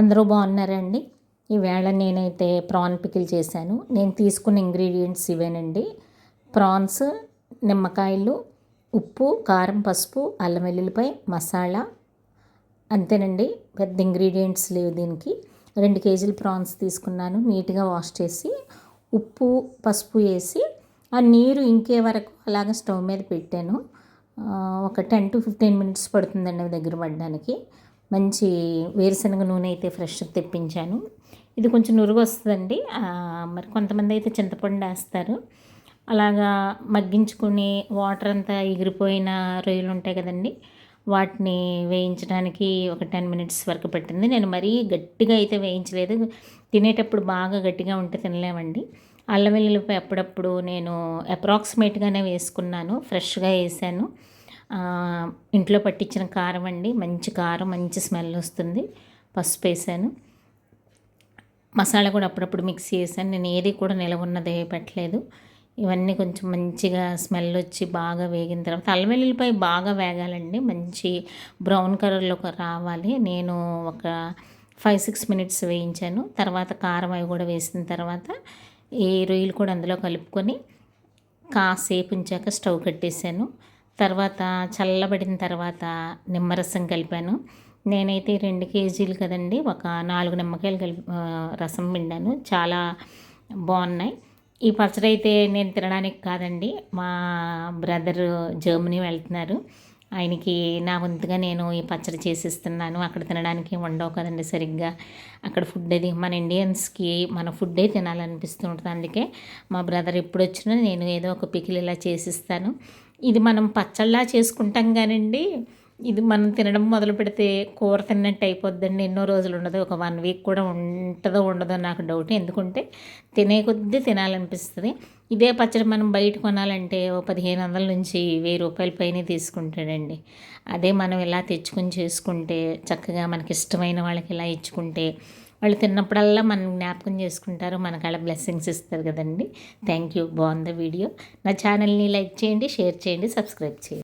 అందరూ బాగున్నారండి. ఈవేళ నేనైతే ప్రాన్ పికిల్ చేశాను. నేను తీసుకున్న ఇంగ్రీడియంట్స్ ఇవేనండి. ప్రాన్స్, నిమ్మకాయలు, ఉప్పు, కారం, పసుపు, అల్లం వెల్లుల్లిపాయ, మసాలా, అంతేనండి. పెద్ద ఇంగ్రీడియంట్స్ లేవు దీనికి. 2 కేజీలు ప్రాన్స్ తీసుకున్నాను. నీట్గా వాష్ చేసి ఉప్పు, పసుపు వేసి ఆ నీరు ఇంకే వరకు అలాగ స్టవ్ మీద పెట్టాను. ఒక 10 to 15 మినిట్స్ పడుతుందండి అవి దగ్గర పడడానికి. మంచి వేరుశనగ నూనె అయితే ఫ్రెష్ తెప్పించాను. ఇది కొంచెం నురుగు వస్తుందండి. మరి కొంతమంది అయితే చింతపండు వేస్తారు. అలాగా మగ్గించుకుని వాటర్ అంతా ఎగిరిపోయిన రొయ్యలు ఉంటాయి కదండి, వాటిని వేయించడానికి ఒక 10 మినిట్స్ వరకు పట్టింది. నేను మరీ గట్టిగా అయితే వేయించలేదు. తినేటప్పుడు బాగా గట్టిగా ఉంటే తినలేమండి. అల్లం వెల్లుల్లిపాయ అప్పుడప్పుడు నేను అప్రాక్సిమేట్గానే వేసుకున్నాను, ఫ్రెష్గా వేసాను. ఇంట్లో పట్టించిన కారం అండి, మంచి కారం, మంచి స్మెల్ వస్తుంది. పసుపు వేసాను. మసాలా కూడా అప్పుడప్పుడు మిక్స్ చేశాను. నేను ఏది కూడా నిలవ ఉన్నదే పెట్టలేదు. ఇవన్నీ కొంచెం మంచిగా స్మెల్ వచ్చి బాగా వేగిన తర్వాత అల్లం వెల్లుల్లిపాయ బాగా వేగాలండి, మంచి బ్రౌన్ కలర్లోకి రావాలి. నేను ఒక 5-6 మినిట్స్ వేయించాను. తర్వాత కారం అవి కూడా వేసిన తర్వాత ఈ రొయ్యలు కూడా అందులో కలుపుకొని కాసేపు ఉంచాక స్టవ్ కట్టేసాను. తర్వాత చల్లబడిన తర్వాత నిమ్మరసం కలిపాను. నేనైతే 2 కేజీలు కదండి, ఒక 4 నిమ్మకాయలు రసం పిండాను. చాలా బాగున్నాయి. ఈ పచ్చడి అయితే నేను తినడానికి కాదండి, మా బ్రదర్ జర్మనీ వెళ్తున్నారు, ఆయనకి నా వంతుగా నేను ఈ పచ్చడి చేసిస్తున్నాను. అక్కడ తినడానికి ఉండవు కదండి సరిగ్గా. అక్కడ ఫుడ్ అది మన ఇండియన్స్కి మన ఫుడ్డే తినాలనిపిస్తూ ఉంటుంది. అందుకే మా బ్రదర్ ఎప్పుడు వచ్చినా నేను ఏదో ఒక పికిల్ ఇలా చేసిస్తాను. ఇది మనం పచ్చళ్ళలా చేసుకుంటాం కానండి, ఇది మనం తినడం మొదలు పెడితే కూర తిన్నట్టు అయిపోద్దండి. ఎన్నో రోజులు ఉండదు, ఒక 1 వీక్ కూడా ఉంటుందో ఉండదో నాకు డౌట్. ఎందుకంటే తినే కొద్దీ తినాలనిపిస్తుంది. ఇదే పచ్చడి మనం బయట కొనాలంటే ఓ 1500 నుంచి 1000 రూపాయల పైనే తీసుకుంటాడండి. అదే మనం ఇలా తెచ్చుకొని చేసుకుంటే చక్కగా మనకి ఇష్టమైన వాళ్ళకి ఇలా ఇచ్చుకుంటే వాళ్ళు తిన్నప్పుడల్లా మనం జ్ఞాపకం చేసుకుంటారు, మనకు అలా బ్లెస్సింగ్స్ ఇస్తారు కదండి. Thank you. బాగుంది వీడియో. నా ఛానల్ని లైక్ చేయండి, షేర్ చేయండి, సబ్స్క్రైబ్ చేయండి.